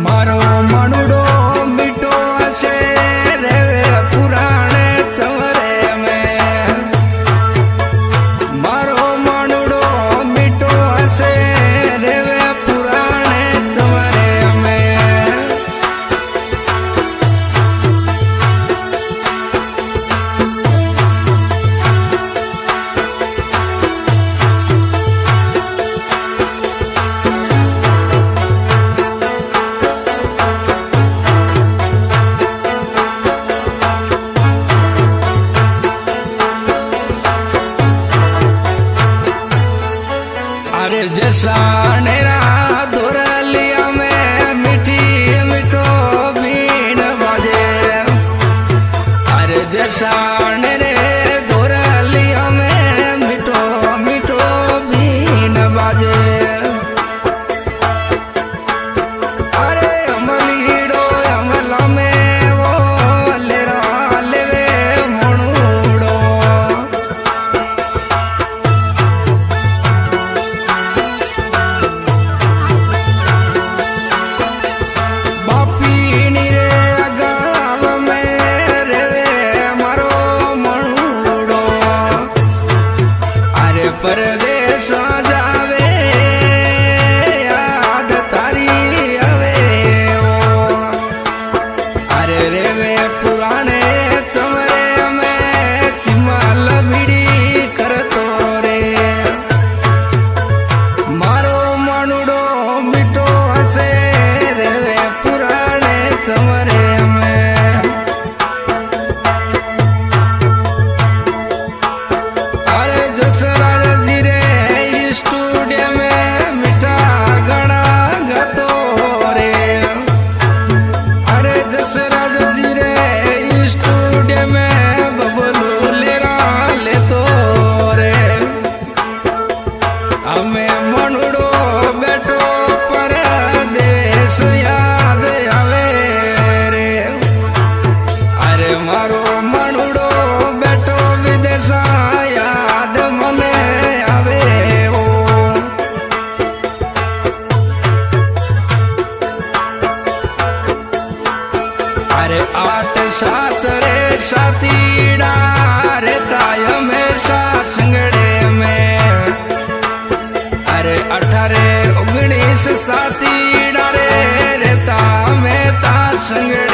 मारो मनुडो मीठो हसे रे पुराणे चवरे में। मारो मनुडो मीठो हसे रे पुराणे चवरे में। अरे जैसा नेरा धुरलिया में मीठी मीठो बीन बाजे। अरे जैसा नेरे धुरलिया में मीठो मीठो बीन बाजे। अरे अमलीडो अमला में वो लेरा लेवे मनुडो। परदेश जावे याद तारी आवे ओ। अरे रे वे पुराने चवरे में चिमाल बीड़ी करतो रे। मारो मनुडो मीठो हसे रे वे पुराने चवरे में। अरे जसरा अरे 8 7 रे साथीड़ा रहता हमेशा संगड़े में। अरे 18 19 साथीड़ा रे रहता में ता संगड़े।